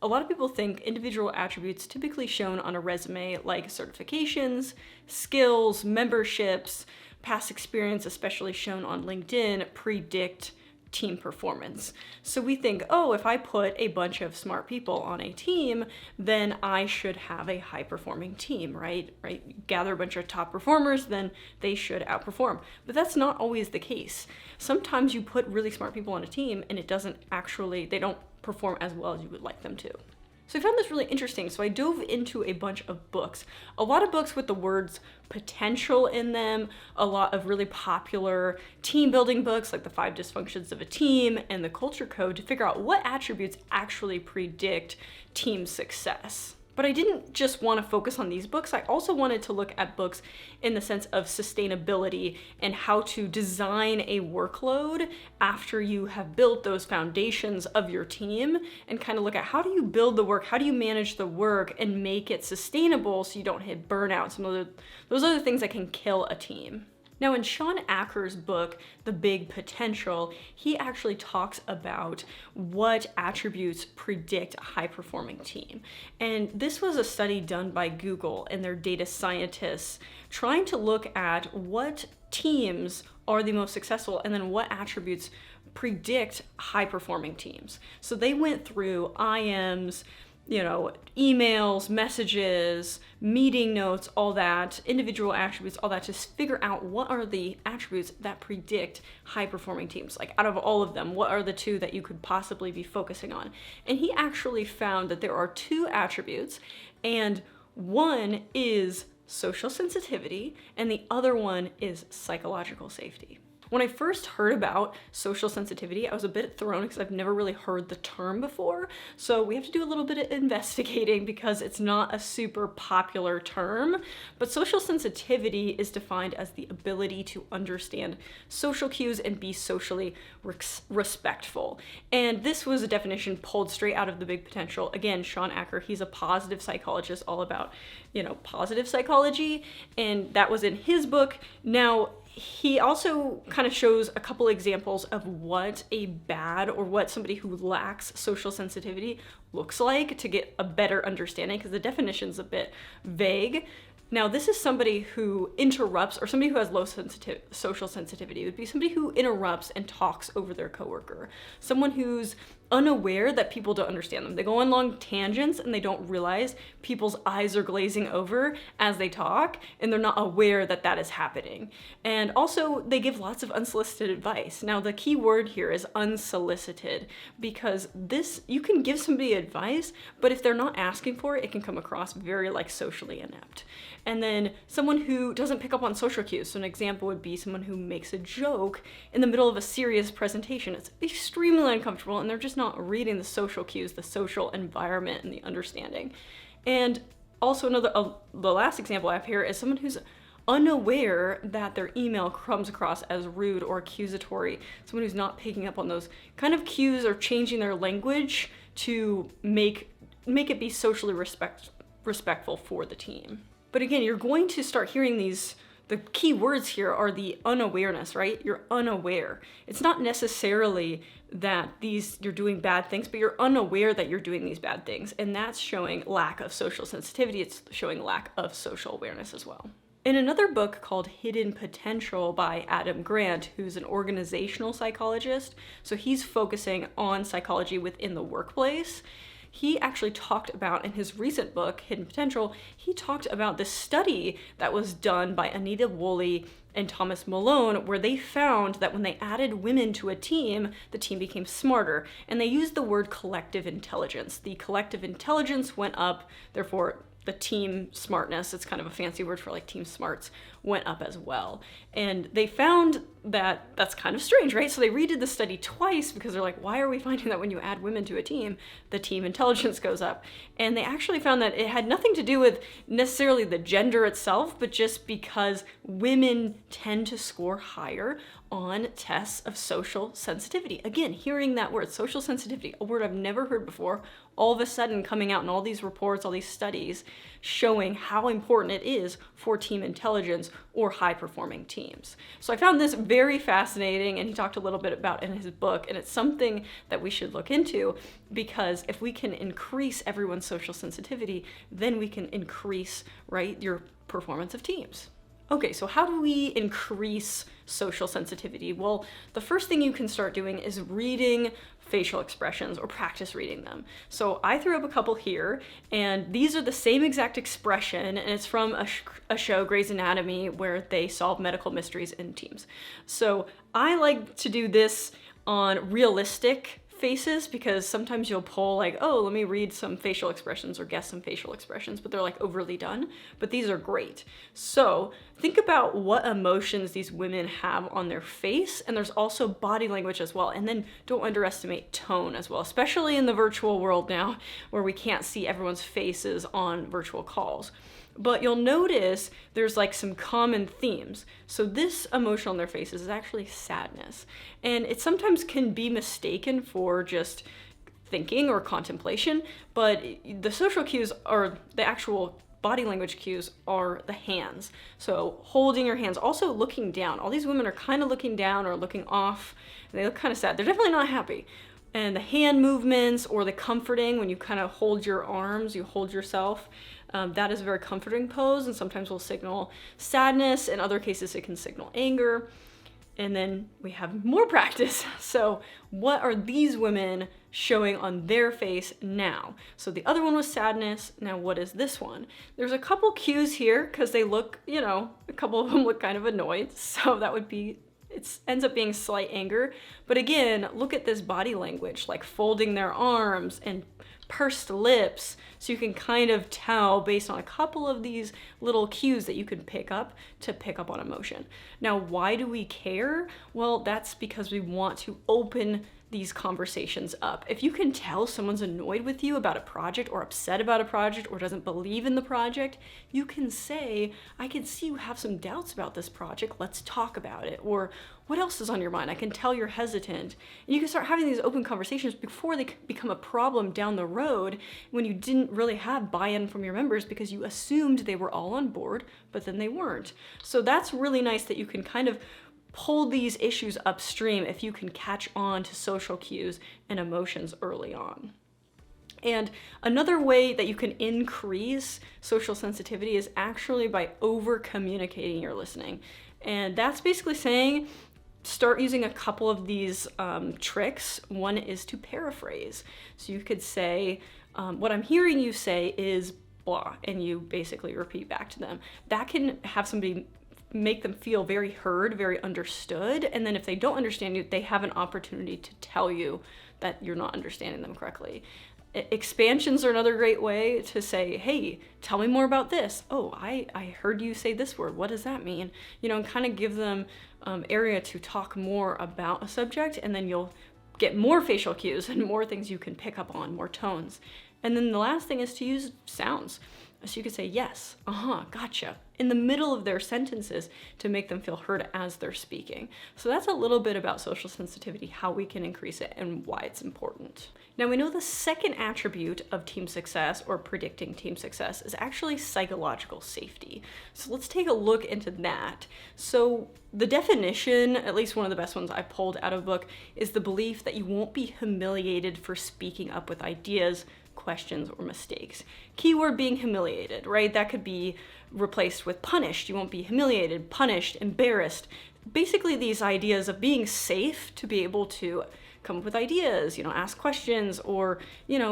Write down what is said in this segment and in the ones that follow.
a lot of people think individual attributes typically shown on a resume, like certifications, skills, memberships, past experience, especially shown on LinkedIn, predict team performance. So we think, oh, if I put a bunch of smart people on a team, then I should have a high performing team, right? Gather a bunch of top performers, then they should outperform. But that's not always the case. Sometimes you put really smart people on a team and they don't perform as well as you would like them to. So I found this really interesting, so I dove into a bunch of books. A lot of books with the words potential in them, a lot of really popular team building books like The 5 Dysfunctions of a Team and The Culture Code to figure out what attributes actually predict team success. But I didn't just want to focus on these books. I also wanted to look at books in the sense of sustainability and how to design a workload after you have built those foundations of your team, and kind of look at how do you build the work, how do you manage the work and make it sustainable so you don't hit burnout, some of those other things that can kill a team. Now, in Shawn Achor's book, The Big Potential, he actually talks about what attributes predict a high-performing team. And this was a study done by Google and their data scientists trying to look at what teams are the most successful and then what attributes predict high-performing teams. So they went through IMs, emails, messages, meeting notes, all that, individual attributes, all that, to figure out what are the attributes that predict high-performing teams. Like, out of all of them, what are the 2 that you could possibly be focusing on? And he actually found that there are 2 attributes, and one is social sensitivity, and the other one is psychological safety. When I first heard about social sensitivity, I was a bit thrown because I've never really heard the term before. So we have to do a little bit of investigating because it's not a super popular term. But social sensitivity is defined as the ability to understand social cues and be socially respectful. And this was a definition pulled straight out of The Big Potential. Again, Shawn Achor, he's a positive psychologist, all about, positive psychology. And that was in his book. Now, he also kind of shows a couple examples of what a bad or what somebody who lacks social sensitivity looks like to get a better understanding, because the definition's a bit vague. Now, this is somebody who interrupts, or somebody who has low social sensitivity. It would be somebody who interrupts and talks over their coworker. Someone who's unaware that people don't understand them. They go on long tangents and they don't realize people's eyes are glazing over as they talk, and they're not aware that that is happening. And also, they give lots of unsolicited advice. Now, the key word here is unsolicited, because you can give somebody advice, but if they're not asking for it, it can come across very socially inept. And then someone who doesn't pick up on social cues. So an example would be someone who makes a joke in the middle of a serious presentation. It's extremely uncomfortable, and they're just not reading the social cues, the social environment, and the understanding. And also the last example I have here is someone who's unaware that their email comes across as rude or accusatory. Someone who's not picking up on those kind of cues or changing their language to make it be socially respectful for the team. But again, you're going to start hearing the key words here are the unawareness, right? You're unaware. It's not necessarily that you're doing bad things, but you're unaware that you're doing these bad things. And that's showing lack of social sensitivity. It's showing lack of social awareness as well. In another book called Hidden Potential by Adam Grant, who's an organizational psychologist, so he's focusing on psychology within the workplace, he actually talked about, in his recent book, Hidden Potential, he talked about this study that was done by Anita Woolley and Thomas Malone, where they found that when they added women to a team, the team became smarter. And they used the word collective intelligence. The collective intelligence went up, therefore the team smartness, it's kind of a fancy word for team smarts, went up as well. And they found that that's kind of strange, right? So they redid the study twice because they're like, why are we finding that when you add women to a team, the team intelligence goes up? And they actually found that it had nothing to do with necessarily the gender itself, but just because women tend to score higher on tests of social sensitivity. Again, hearing that word, social sensitivity, a word I've never heard before, all of a sudden coming out in all these reports, all these studies showing how important it is for team intelligence or high-performing teams. So I found this very fascinating, and he talked a little bit about it in his book, and it's something that we should look into, because if we can increase everyone's social sensitivity, then we can increase, right, your performance of teams. Okay, so how do we increase social sensitivity? Well, the first thing you can start doing is reading facial expressions, or practice reading them. So I threw up a couple here, and these are the same exact expression, and it's from a show, Grey's Anatomy, where they solve medical mysteries in teams. So I like to do this on realistic faces, because sometimes you'll pull like, oh, let me read some facial expressions or guess some facial expressions, but they're like overly done. But these are great. So think about what emotions these women have on their face, and there's also body language as well. And then don't underestimate tone as well, especially in the virtual world now where we can't see everyone's faces on virtual calls. But you'll notice there's like some common themes. So this emotion on their faces is actually sadness. And it sometimes can be mistaken for just thinking or contemplation, but the social cues, or the actual body language cues, are the hands. So holding your hands, also looking down. All these women are kind of looking down or looking off, and they look kind of sad. They're definitely not happy. And the hand movements, or the comforting, when you kind of hold your arms, you hold yourself, that is a very comforting pose, and sometimes will signal sadness. In other cases, it can signal anger. And then we have more practice. So what are these women showing on their face now? So the other one was sadness. Now what is this one? There's a couple cues here, because they look, a couple of them look kind of annoyed. So that would be, it ends up being slight anger. But again, look at this body language, like folding their arms and pursed lips, so you can kind of tell based on a couple of these little cues that you can pick up on emotion. Now, why do we care? Well, that's because we want to open these conversations up. If you can tell someone's annoyed with you about a project, or upset about a project, or doesn't believe in the project, you can say, I can see you have some doubts about this project, let's talk about it. Or what else is on your mind? I can tell you're hesitant. And you can start having these open conversations before they become a problem down the road, when you didn't really have buy-in from your members because you assumed they were all on board, but then they weren't. So that's really nice that you can kind of pull these issues upstream if you can catch on to social cues and emotions early on. And another way that you can increase social sensitivity is actually by over-communicating your listening. And that's basically saying, start using a couple of these tricks. One is to paraphrase. So you could say, what I'm hearing you say is blah, and you basically repeat back to them. That can have somebody make them feel very heard, very understood, and then if they don't understand you, they have an opportunity to tell you that you're not understanding them correctly. Expansions are another great way to say, hey, tell me more about this. Oh, I heard you say this word. What does that mean? And kind of give them area to talk more about a subject, and then you'll get more facial cues and more things you can pick up on, more tones. And then the last thing is to use sounds. So you could say, yes, gotcha, in the middle of their sentences to make them feel heard as they're speaking. So that's a little bit about social sensitivity, how we can increase it, and why it's important. Now we know the second attribute of team success, or predicting team success, is actually psychological safety. So let's take a look into that. So the definition, at least one of the best ones I pulled out of a book, is the belief that you won't be humiliated for speaking up with ideas, questions, or mistakes. Keyword being humiliated, right? That could be replaced with punished. You won't be humiliated, punished, embarrassed. Basically these ideas of being safe to be able to come up with ideas, ask questions, or,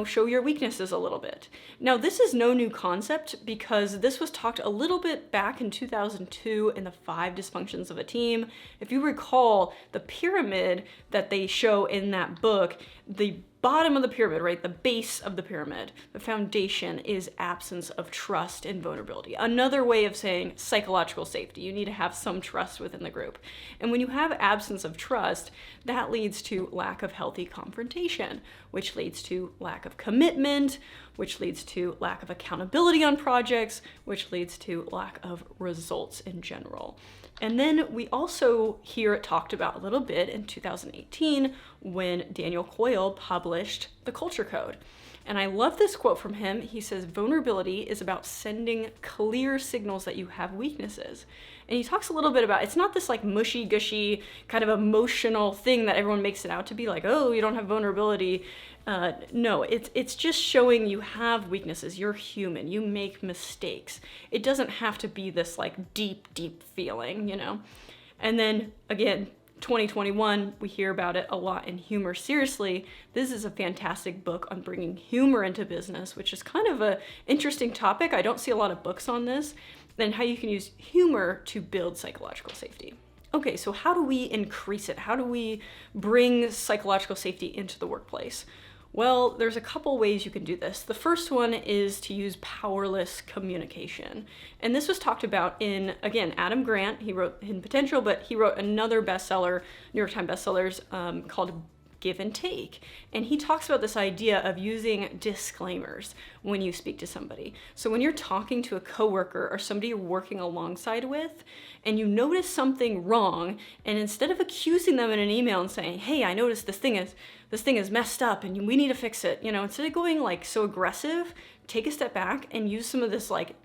show your weaknesses a little bit. Now, this is no new concept, because this was talked a little bit back in 2002 in the 5 dysfunctions of a team. If you recall the pyramid that they show in that book, the bottom of the pyramid, right, the base of the pyramid, the foundation, is absence of trust and vulnerability. Another way of saying psychological safety. You need to have some trust within the group. And when you have absence of trust, that leads to lack of healthy confrontation, which leads to lack of commitment, which leads to lack of accountability on projects, which leads to lack of results in general. And then we also hear it talked about a little bit in 2018 when Daniel Coyle published the Culture Code. And I love this quote from him. He says, vulnerability is about sending clear signals that you have weaknesses. And he talks a little bit about, it's not this like mushy gushy kind of emotional thing that everyone makes it out to be, like, oh, you don't have vulnerability. No, it's just showing you have weaknesses. You're human. You make mistakes. It doesn't have to be this like deep feeling, you know? And then again, 2021, we hear about it a lot in Humor Seriously. This is a fantastic book on bringing humor into business, which is kind of an interesting topic. I don't see a lot of books on this, and how you can use humor to build psychological safety. Okay, so how do we increase it? How do we bring psychological safety into the workplace? Well, there's a couple ways you can do this. The first one is to use powerless communication. And this was talked about in, again, Adam Grant. He wrote Hidden Potential, but he wrote another bestseller, New York Times bestsellers, called Give and Take. And he talks about this idea of using disclaimers when you speak to somebody. So when you're talking to a coworker or somebody you're working alongside with, and you notice something wrong, and instead of accusing them in an email and saying, hey, I noticed this thing is messed up and we need to fix it, you know, instead of going like so aggressive, take a step back and use some of this like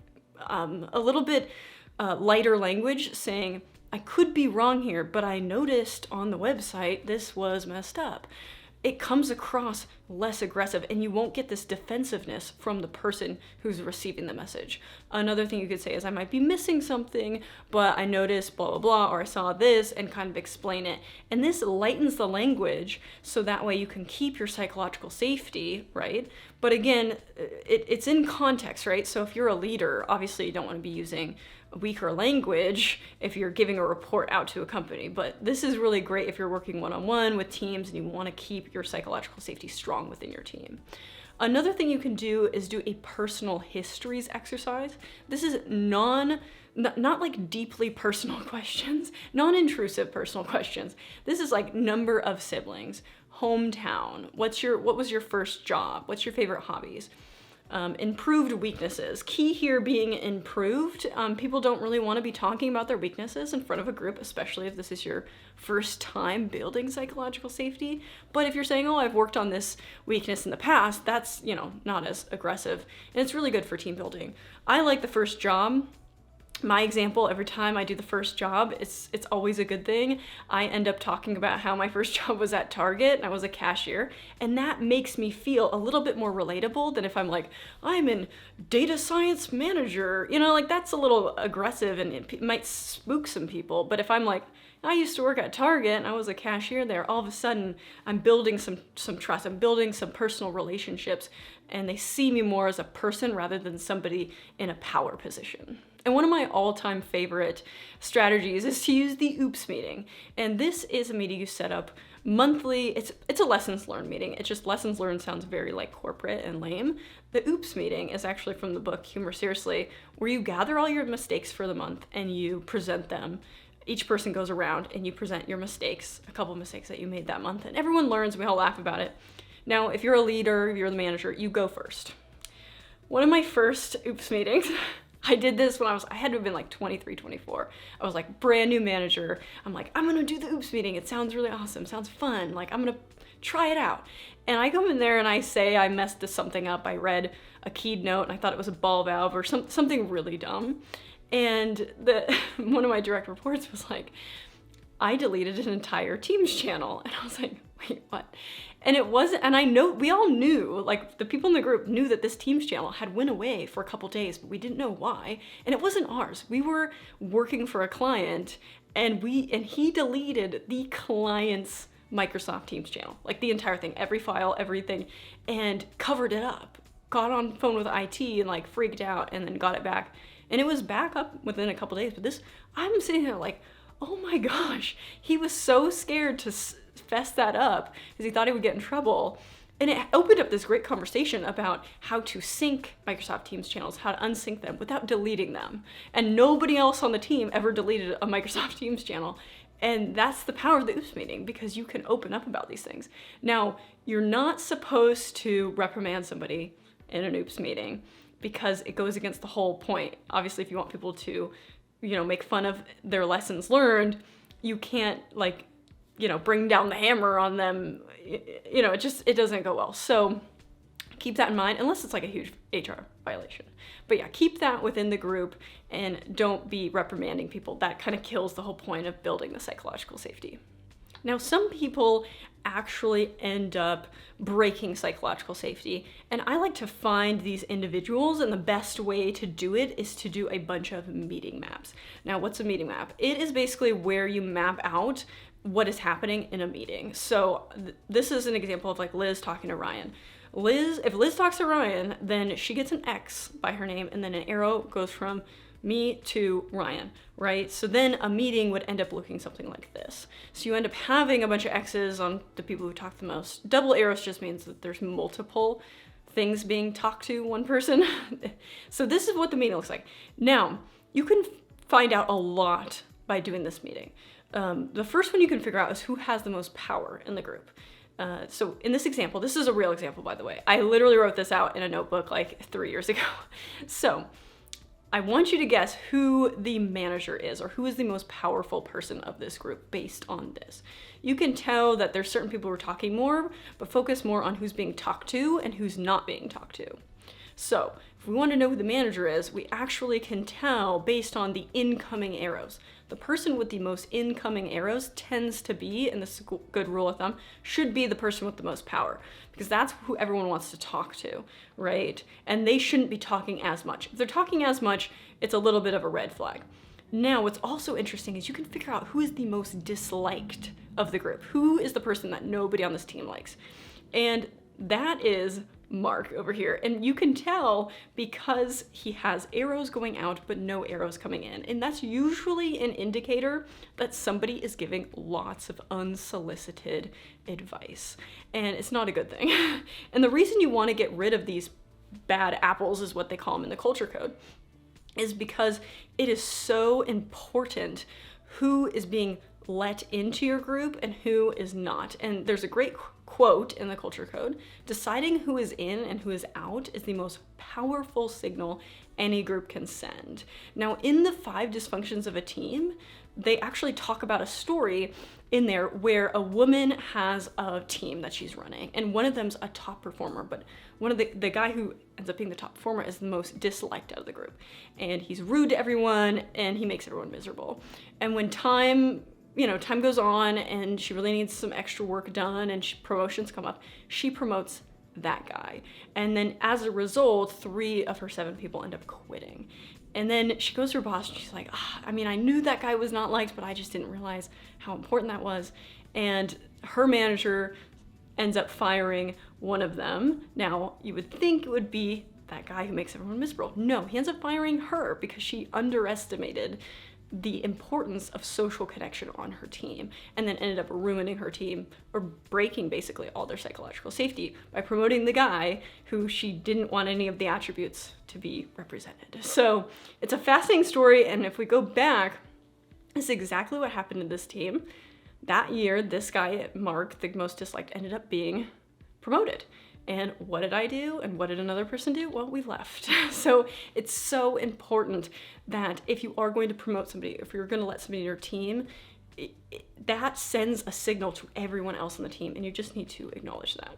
a little bit lighter language, saying, I could be wrong here, but I noticed on the website this was messed up. It comes across less aggressive, and you won't get this defensiveness from the person who's receiving the message. Another thing you could say is, I might be missing something, but I noticed blah, blah, blah, or I saw this, and kind of explain it. And this lightens the language, so that way you can keep your psychological safety, right? But again, it's in context, right? So if you're a leader, obviously you don't want to be using weaker language if you're giving a report out to a company. But this is really great if you're working one-on-one with teams and you want to keep your psychological safety strong within your team. Another thing you can do is do a personal histories exercise. This is not like deeply personal questions, non-intrusive personal questions. This is like number of siblings, hometown, what was your first job, what's your favorite hobbies? Improved weaknesses. Key here being improved. People don't really want to be talking about their weaknesses in front of a group, especially if this is your first time building psychological safety. But if you're saying, oh, I've worked on this weakness in the past, that's, you know, not as aggressive. And it's really good for team building. I like the first job. My example, every time I do the first job, it's always a good thing. I end up talking about how my first job was at Target and I was a cashier, and that makes me feel a little bit more relatable than if I'm like, I'm in data science manager, you know, like that's a little aggressive and it might spook some people. But if I'm like, I used to work at Target and I was a cashier there, all of a sudden I'm building some trust, I'm building some personal relationships, and they see me more as a person rather than somebody in a power position. And one of my all-time favorite strategies is to use the OOPS meeting. And this is a meeting you set up monthly. It's a lessons learned meeting. It's just lessons learned sounds very like corporate and lame. The OOPS meeting is actually from the book Humor Seriously, where you gather all your mistakes for the month and you present them. Each person goes around and you present your mistakes, a couple of mistakes that you made that month, and everyone learns, we all laugh about it. Now, if you're a leader, if you're the manager, you go first. One of my first OOPS meetings, I did this when I had to have been like 23, 24. I was like brand new manager. I'm like, I'm gonna do the OOPS meeting. It sounds really awesome, sounds fun. Like I'm gonna try it out. And I come in there and I say I messed something up. I read a keyed note and I thought it was a ball valve or something really dumb. And one of my direct reports was like, I deleted an entire Teams channel. And I was like, wait, what? And it wasn't, and I know, we all knew, like the people in the group knew that this Teams channel had went away for a couple days, but we didn't know why. And it wasn't ours. We were working for a client and he deleted the client's Microsoft Teams channel, like the entire thing, every file, everything, and covered it up. Got on the phone with IT and like freaked out and then got it back. And it was back up within a couple days. But this, I'm sitting there like, oh my gosh, he was so scared to fess that up because he thought he would get in trouble. And it opened up this great conversation about how to sync Microsoft Teams channels, how to unsync them without deleting them. And nobody else on the team ever deleted a Microsoft Teams channel. And that's the power of the OOPS meeting, because you can open up about these things. Now, you're not supposed to reprimand somebody in an OOPS meeting because it goes against the whole point. Obviously, if you want people to, make fun of their lessons learned, you can't bring down the hammer on them. It doesn't go well. So Keep that in mind, unless it's like a huge HR violation. But yeah, keep that within the group and don't be reprimanding people. That kind of kills the whole point of building the psychological safety. Now, some people actually end up breaking psychological safety, and I like to find these individuals, and the best way to do it is to do a bunch of meeting maps. Now, what's a meeting map? It is basically where you map out what is happening in a meeting. So this is an example of like Liz talking to Ryan. If Liz talks to Ryan, then she gets an X by her name, and then an arrow goes from me to Ryan, right? So then a meeting would end up looking something like this. So you end up having a bunch of X's on the people who talk the most. Double arrows just means that there's multiple things being talked to one person. So this is what the meeting looks like. Now, you can find out a lot by doing this meeting. The first one you can figure out is who has the most power in the group. So in this example, this is a real example, by the way. I literally wrote this out in a notebook like 3 years ago. So I want you to guess who the manager is, or who is the most powerful person of this group based on this. You can tell that there's certain people who are talking more, but focus more on who's being talked to and who's not being talked to. So if we want to know who the manager is, we actually can tell based on the incoming arrows. The person with the most incoming arrows tends to be, and this is a good rule of thumb, should be the person with the most power, because that's who everyone wants to talk to, right? And they shouldn't be talking as much. If they're talking as much, it's a little bit of a red flag. Now, what's also interesting is you can figure out who is the most disliked of the group. Who is the person that nobody on this team likes? And that is Mark over here. And you can tell because he has arrows going out but no arrows coming in. And that's usually an indicator that somebody is giving lots of unsolicited advice. And it's not a good thing. And the reason you want to get rid of these bad apples, is what they call them in the culture code, is because it is so important who is being let into your group and who is not. And there's a great quote in the culture code: deciding who is in and who is out is the most powerful signal any group can send. Now, in the 5 dysfunctions of a team, they actually talk about a story in there where a woman has a team that she's running, and one of them's a top performer, but one of the guy who ends up being the top performer is the most disliked out of the group. And he's rude to everyone, and he makes everyone miserable. And when time goes on and she really needs some extra work done and promotions come up, she promotes that guy. And then as a result, 3 of her 7 people end up quitting. And then she goes to her boss and she's like, I knew that guy was not liked, but I just didn't realize how important that was. And her manager ends up firing one of them. Now, you would think it would be that guy who makes everyone miserable. No, he ends up firing her because she underestimated the importance of social connection on her team, and then ended up ruining her team, or breaking basically all their psychological safety by promoting the guy who she didn't want any of the attributes to be represented. So it's a fascinating story, and if we go back, this is exactly what happened to this team. That year, this guy, Mark, the most disliked, ended up being promoted. And what did I do? And what did another person do? Well, we left. So it's so important that if you are going to promote somebody, if you're going to let somebody in your team, that sends a signal to everyone else on the team, and you just need to acknowledge that.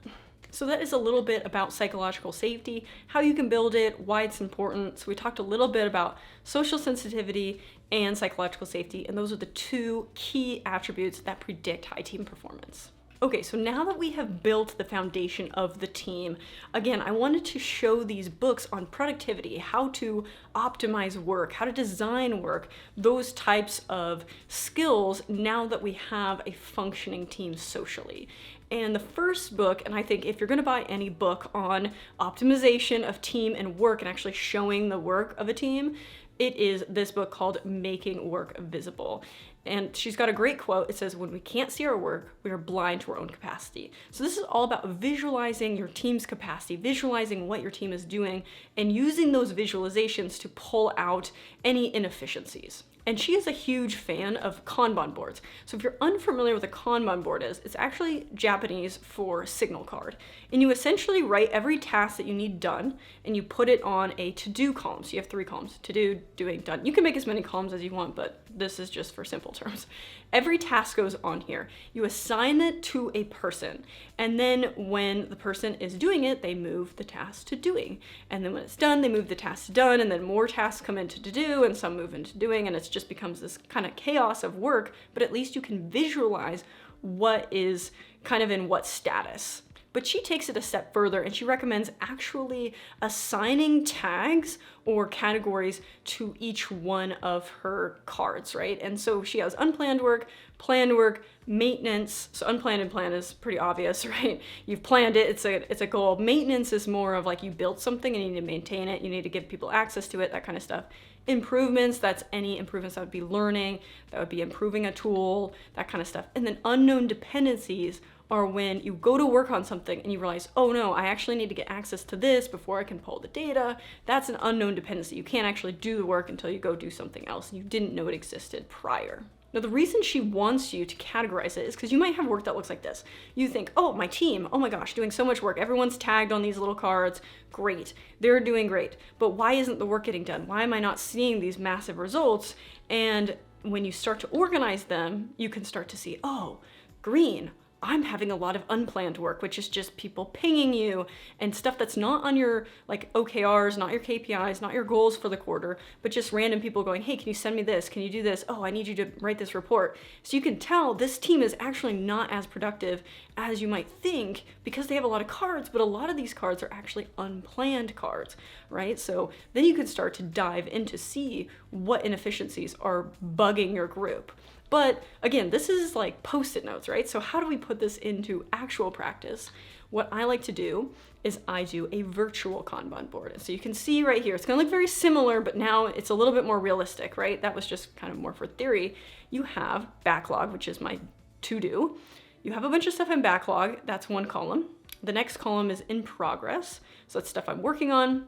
So that is a little bit about psychological safety, how you can build it, why it's important. So we talked a little bit about social sensitivity and psychological safety, and those are the 2 key attributes that predict high team performance. Okay, so now that we have built the foundation of the team, again, I wanted to show these books on productivity, how to optimize work, how to design work, those types of skills now that we have a functioning team socially. And the first book, and I think if you're gonna buy any book on optimization of team and work and actually showing the work of a team, it is this book called Making Work Visible. And she's got a great quote. It says, when we can't see our work, we are blind to our own capacity. So this is all about visualizing your team's capacity, visualizing what your team is doing, and using those visualizations to pull out any inefficiencies. And she is a huge fan of Kanban boards. So if you're unfamiliar with a Kanban board is, it's actually Japanese for signal card. And you essentially write every task that you need done, and you put it on a to-do column. So you have 3 columns: to-do, doing, done. You can make as many columns as you want, but this is just for simple terms. Every task goes on here. You assign it to a person, and then when the person is doing it, they move the task to doing. And then when it's done, they move the task to done, and then more tasks come into to do, and some move into doing, and it just becomes this kind of chaos of work, but at least you can visualize what is kind of in what status. But she takes it a step further and she recommends actually assigning tags or categories to each one of her cards, right? And so she has unplanned work, planned work, maintenance. So unplanned and planned is pretty obvious, right? You've planned it, it's a goal. Maintenance is more of like you built something and you need to maintain it, you need to give people access to it, that kind of stuff. Improvements, that's any improvements that would be learning, that would be improving a tool, that kind of stuff. And then unknown dependencies are when you go to work on something and you realize, oh no, I actually need to get access to this before I can pull the data. That's an unknown dependency. You can't actually do the work until you go do something else and you didn't know it existed prior. Now, the reason she wants you to categorize it is because you might have work that looks like this. You think, oh, my team, oh my gosh, doing so much work. Everyone's tagged on these little cards. Great. They're doing great. But why isn't the work getting done? Why am I not seeing these massive results? And when you start to organize them, you can start to see, oh, green, I'm having a lot of unplanned work, which is just people pinging you and stuff that's not on your like OKRs, not your KPIs, not your goals for the quarter, but just random people going, hey, can you send me this? Can you do this? Oh, I need you to write this report. So you can tell this team is actually not as productive as you might think because they have a lot of cards, but a lot of these cards are actually unplanned cards, right? So then you can start to dive in to see what inefficiencies are bugging your group. But again, this is like Post-it notes, right? So how do we put this into actual practice? What I like to do is I do a virtual Kanban board. And so you can see right here, it's gonna look very similar, but now it's a little bit more realistic, right? That was just kind of more for theory. You have backlog, which is my to-do. You have a bunch of stuff in backlog, that's one column. The next column is in progress. So that's stuff I'm working on.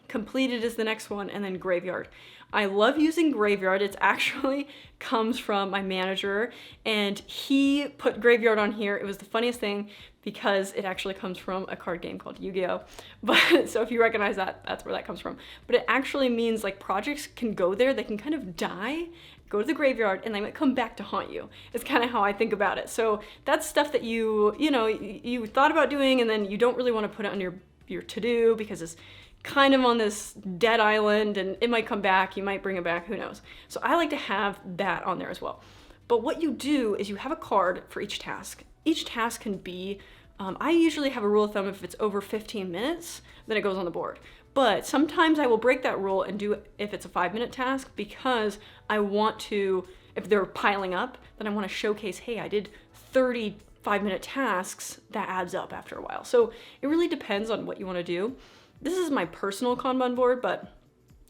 Completed is the next one, and then graveyard. I love using graveyard. It actually comes from my manager, and he put graveyard on here. It was the funniest thing because it actually comes from a card game called Yu-Gi-Oh! But so if you recognize that, that's where that comes from. But it actually means like projects can go there, they can kind of die, go to the graveyard, and they might come back to haunt you. It's kind of how I think about it. So that's stuff that you thought about doing, and then you don't really want to put it on your to-do because it's kind of on this dead island and it might come back, you might bring it back, who knows. So I like to have that on there as well. But what you do is you have a card for each task. Each task can be, I usually have a rule of thumb if it's over 15 minutes, then it goes on the board. But sometimes I will break that rule and do it if it's a 5-minute task because I want to, if they're piling up, then I want to showcase, hey, I did 30 5-minute tasks, that adds up after a while. So it really depends on what you want to do. This is my personal Kanban board, but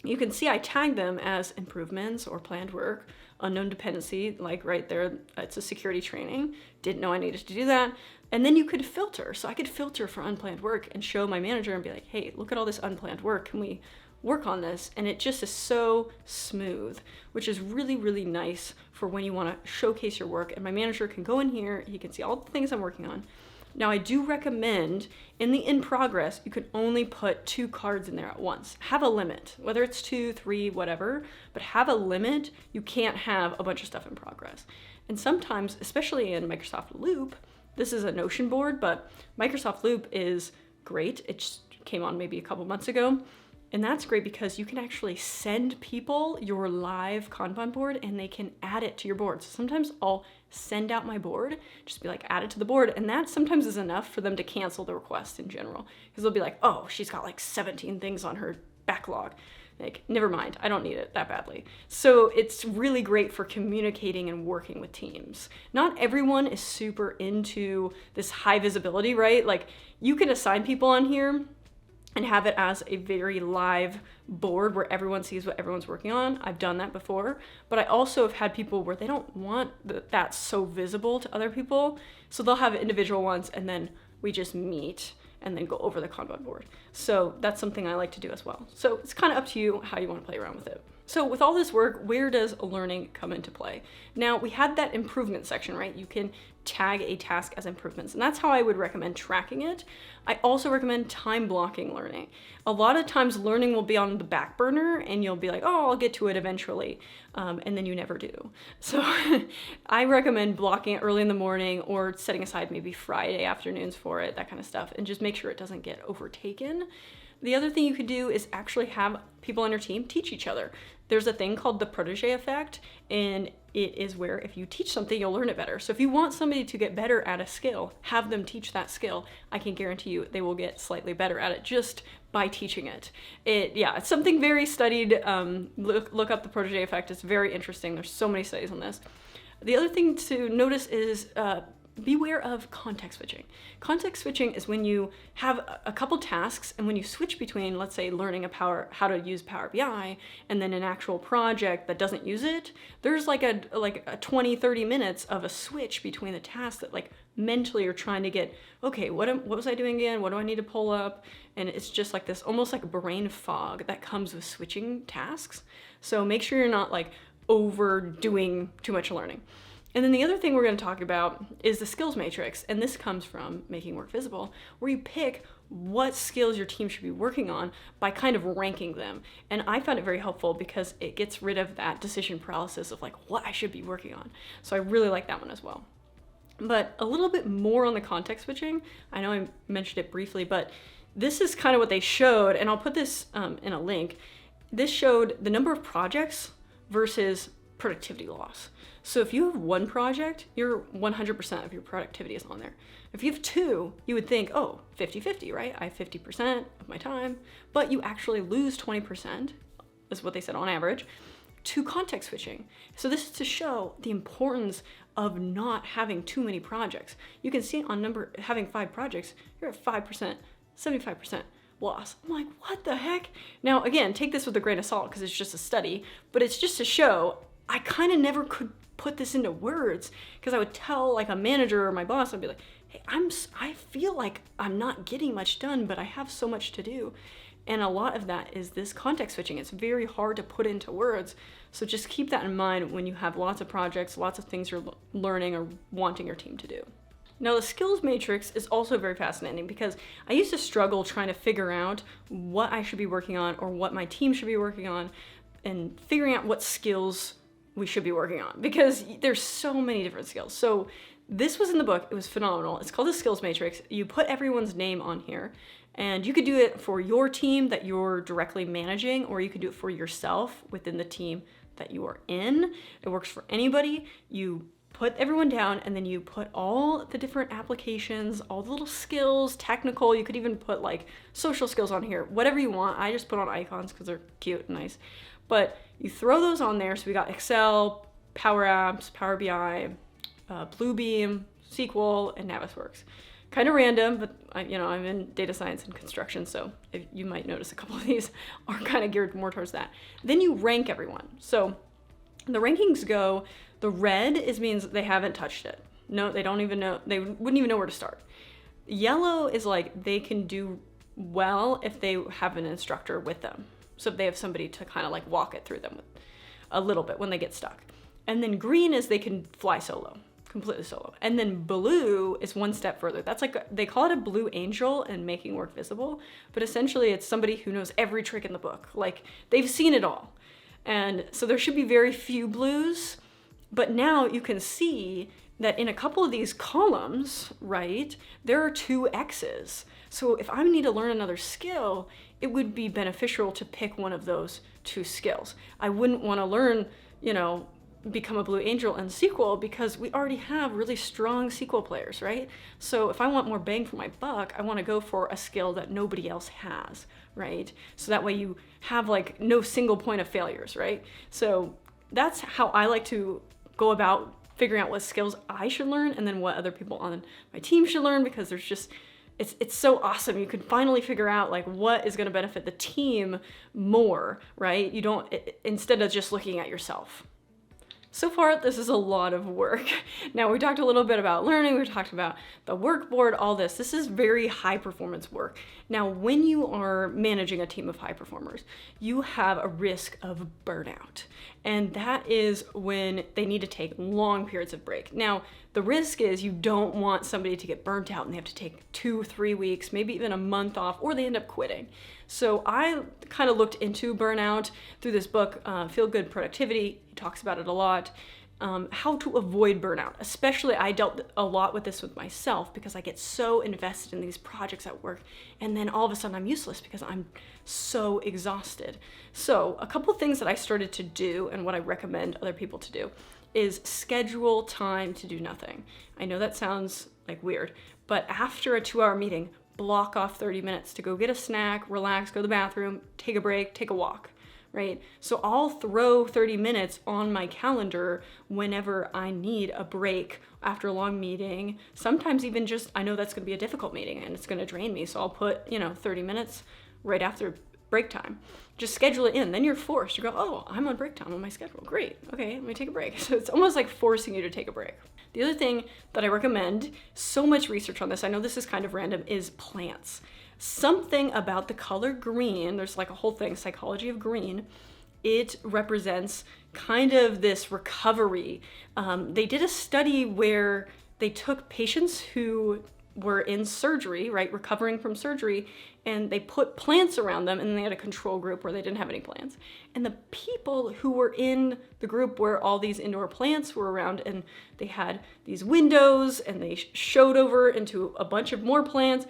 you can see I tag them as improvements or planned work, unknown dependency, like right there, it's a security training. Didn't know I needed to do that. And then you could filter. So I could filter for unplanned work and show my manager and be like, hey, look at all this unplanned work. Can we work on this? And it just is so smooth, which is really, really nice for when you want to showcase your work. And my manager can go in here, he can see all the things I'm working on. Now, I do recommend in the in progress, you can only put 2 cards in there at once. Have a limit, whether it's 2, 3, whatever, but have a limit. You can't have a bunch of stuff in progress. And sometimes, especially in Microsoft Loop, this is a Notion board, but Microsoft Loop is great. It just came on maybe a couple months ago. And that's great because you can actually send people your live Kanban board and they can add it to your board. So sometimes I'll send out my board, just be like, add it to the board. And that sometimes is enough for them to cancel the request in general. Because they'll be like, oh, she's got like 17 things on her backlog. Like, never mind, I don't need it that badly. So it's really great for communicating and working with teams. Not everyone is super into this high visibility, right? Like you can assign people on here and have it as a very live board where everyone sees what everyone's working on. I've done that before, but I also have had people where they don't want that so visible to other people. So they'll have individual ones and then we just meet and then go over the Kanban board. So that's something I like to do as well. So it's kind of up to you how you want to play around with it. So with all this work, where does learning come into play? Now, we had that improvement section, right? You can tag a task as improvements, and that's how I would recommend tracking it. I also recommend time blocking learning. A lot of times learning will be on the back burner and you'll be like, oh, I'll get to it eventually, and then you never do. So I recommend blocking it early in the morning or setting aside maybe Friday afternoons for it, that kind of stuff, and just make sure it doesn't get overtaken. The other thing you could do is actually have people on your team teach each other. There's a thing called the protege effect, and it is where if you teach something, you'll learn it better. So if you want somebody to get better at a skill, have them teach that skill. I can guarantee you they will get slightly better at it just by teaching it. It's something very studied. Look up the protege effect. It's very interesting. There's so many studies on this. The other thing to notice is beware of context switching. Context switching is when you have a couple tasks and when you switch between, let's say, learning how to use Power BI and then an actual project that doesn't use it, there's like a 20, 30 minutes of a switch between the tasks that like mentally you're trying to get, okay, what was I doing again? What do I need to pull up? And it's just like this almost like brain fog that comes with switching tasks. So make sure you're not like overdoing too much learning. And then the other thing we're going to talk about is the skills matrix, and this comes from Making Work Visible, where you pick what skills your team should be working on by kind of ranking them. And I found it very helpful because it gets rid of that decision paralysis of like what I should be working on. So I really like that one as well. But a little bit more on the context switching. I know I mentioned it briefly, but this is kind of what they showed, and I'll put this in a link. This showed the number of projects versus productivity loss. So if you have one project, your 100% of your productivity is on there. If you have two, you would think, oh, 50-50, right? I have 50% of my time, but you actually lose 20%, is what they said on average, to context switching. So this is to show the importance of not having too many projects. You can see on having 5 projects, you're at 5%, 75% loss. I'm like, what the heck? Now, again, take this with a grain of salt because it's just a study, but it's just to show I kind of never could put this into words because I would tell like a manager or my boss, I'd be like, hey, I feel like I'm not getting much done, but I have so much to do. And a lot of that is this context switching. It's very hard to put into words. So just keep that in mind when you have lots of projects, lots of things you're learning or wanting your team to do. Now, the skills matrix is also very fascinating because I used to struggle trying to figure out what I should be working on or what my team should be working on and figuring out what skills we should be working on because there's so many different skills. So this was in the book. It was phenomenal. It's called the skills matrix. You put everyone's name on here and you could do it for your team that you're directly managing, or you could do it for yourself within the team that you are in. It works for anybody. You put everyone down and then you put all the different applications, all the little skills, technical, you could even put like social skills on here, whatever you want. I just put on icons because they're cute and nice. But you throw those on there. So we got Excel, Power Apps, Power BI, Bluebeam, SQL, and Navisworks. Kind of random, but I'm in data science and construction, so you might notice a couple of these are kind of geared more towards that. Then you rank everyone. So the rankings go, the red means they haven't touched it. No, they don't even know, they wouldn't even know where to start. Yellow is like they can do well if they have an instructor with them. So if they have somebody to kind of like walk it through them with a little bit when they get stuck. And then green is they can fly solo, completely solo. And then blue is one step further. That's like, they call it a blue angel in Making Work Visible, but essentially it's somebody who knows every trick in the book. Like they've seen it all. And so there should be very few blues, but now you can see that in a couple of these columns, right, there are 2 X's. So if I need to learn another skill, it would be beneficial to pick one of those 2 skills. I wouldn't want to learn, become a Blue Angel in SQL because we already have really strong SQL players, right? So if I want more bang for my buck, I want to go for a skill that nobody else has, right? So that way you have like no single point of failures, right? So that's how I like to go about figuring out what skills I should learn and then what other people on my team should learn, because there's just, it's so awesome. You can finally figure out like what is going to benefit the team more, right? You don't, instead of just looking at yourself. So far, this is a lot of work. Now, we talked a little bit about learning, we talked about the work board, all this. This is very high performance work. Now, when you are managing a team of high performers, you have a risk of burnout. And that is when they need to take long periods of break. Now, the risk is you don't want somebody to get burnt out and they have to take 2-3 weeks, maybe even a month off, or they end up quitting. So I kind of looked into burnout through this book, Feel Good Productivity. He talks about it a lot. How to avoid burnout. Especially, I dealt a lot with this with myself because I get so invested in these projects at work, and then all of a sudden I'm useless because I'm so exhausted. So a couple things that I started to do and what I recommend other people to do is schedule time to do nothing. I know that sounds like weird, but after a 2-hour meeting, block off 30 minutes to go get a snack, relax, go to the bathroom, take a break, take a walk. Right? So I'll throw 30 minutes on my calendar whenever I need a break after a long meeting. Sometimes even just, I know that's going to be a difficult meeting and it's going to drain me. So I'll put, 30 minutes right after break time. Just schedule it in. Then you're forced. You go, oh, I'm on break time on my schedule. Great. Okay, let me take a break. So it's almost like forcing you to take a break. The other thing that I recommend, so much research on this, I know this is kind of random, is plants. Something about the color green, there's like a whole thing, psychology of green, it represents kind of this recovery. They did a study where they took patients who were in surgery, right, recovering from surgery, and they put plants around them, and they had a control group where they didn't have any plants. And the people who were in the group where all these indoor plants were around, and they had these windows, and they showed over into a bunch of more plants,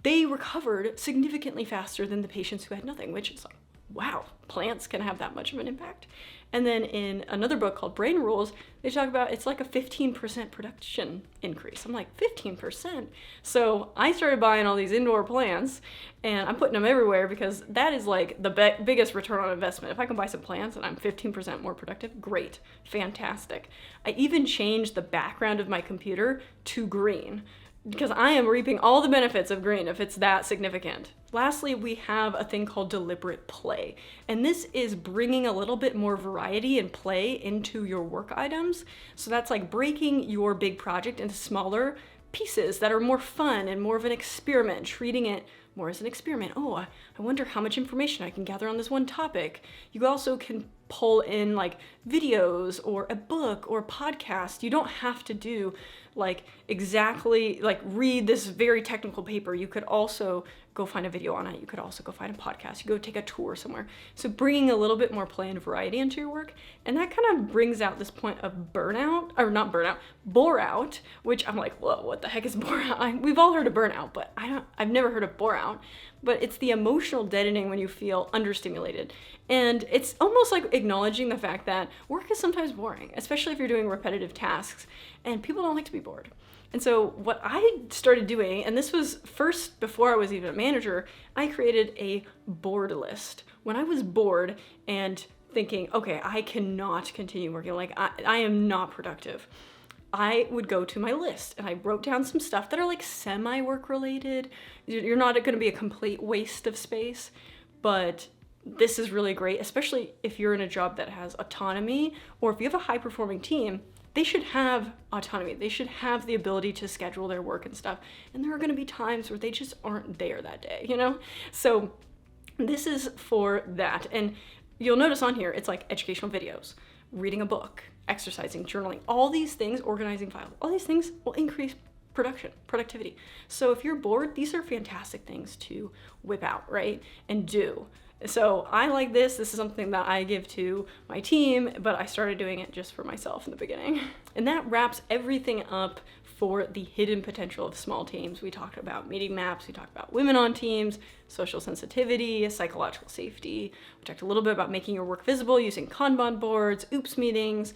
they recovered significantly faster than the patients who had nothing, which is like, wow, plants can have that much of an impact. And then in another book called Brain Rules, they talk about it's like a 15% production increase. I'm like, 15%? So I started buying all these indoor plants and I'm putting them everywhere because that is like the biggest return on investment. If I can buy some plants and I'm 15% more productive, great, fantastic. I even changed the background of my computer to green, because I am reaping all the benefits of green if it's that significant. Lastly, we have a thing called deliberate play. And this is bringing a little bit more variety and play into your work items. So that's like breaking your big project into smaller pieces that are more fun and more of an experiment, treating it more as an experiment. Oh, I wonder how much information I can gather on this one topic. You also can pull in like videos or a book or a podcast. You don't have to do like exactly like read this very technical paper. You could also go find a video on it. You could also go find a podcast. You go take a tour somewhere. So bringing a little bit more play and variety into your work. And that kind of brings out this point of burnout, or not burnout, bore out, which I'm like, whoa, what the heck is bore out? We've all heard of burnout, but I've never heard of bore out. But it's the emotional deadening when you feel understimulated. And it's almost like acknowledging the fact that work is sometimes boring, especially if you're doing repetitive tasks, and people don't like to be bored. And so what I started doing, and this was first before I was even a manager, I created a bored list. When I was bored and thinking, okay, I cannot continue working, like I am not productive, I would go to my list and I wrote down some stuff that are like semi-work related. You're not going to be a complete waste of space, but this is really great, especially if you're in a job that has autonomy, or if you have a high-performing team. They should have autonomy. They should have the ability to schedule their work and stuff. And there are going to be times where they just aren't there that day, So this is for that. And you'll notice on here, it's like educational videos, reading a book, exercising, journaling, all these things, organizing files, all these things will increase productivity. So if you're bored, these are fantastic things to whip out, right? And do. So I like this. This is something that I give to my team, but I started doing it just for myself in the beginning. And that wraps everything up for the hidden potential of small teams. We talked about meeting maps. We talked about women on teams, social sensitivity, psychological safety. We talked a little bit about making your work visible using Kanban boards, OOPS meetings,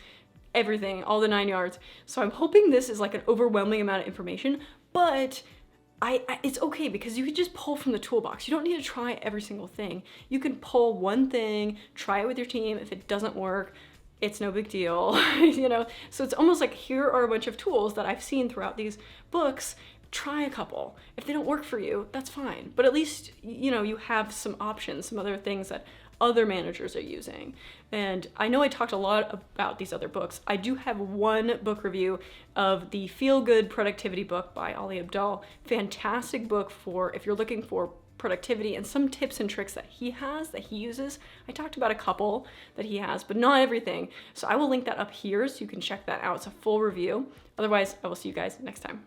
everything, all the 9 yards. So I'm hoping this is like an overwhelming amount of information, but it's okay because you can just pull from the toolbox. You don't need to try every single thing. You can pull one thing, try it with your team. If it doesn't work, it's no big deal, So it's almost like here are a bunch of tools that I've seen throughout these books. try a couple. If they don't work for you, that's fine. But at least, you know, you have some options, some other things that other managers are using. And I know I talked a lot about these other books. I do have one book review of the Feel Good Productivity book by Ali Abdaal. Fantastic book for if you're looking for productivity and some tips and tricks that he has, that he uses. I talked about a couple that he has, but not everything. So I will link that up here so you can check that out. It's a full review. Otherwise, I will see you guys next time.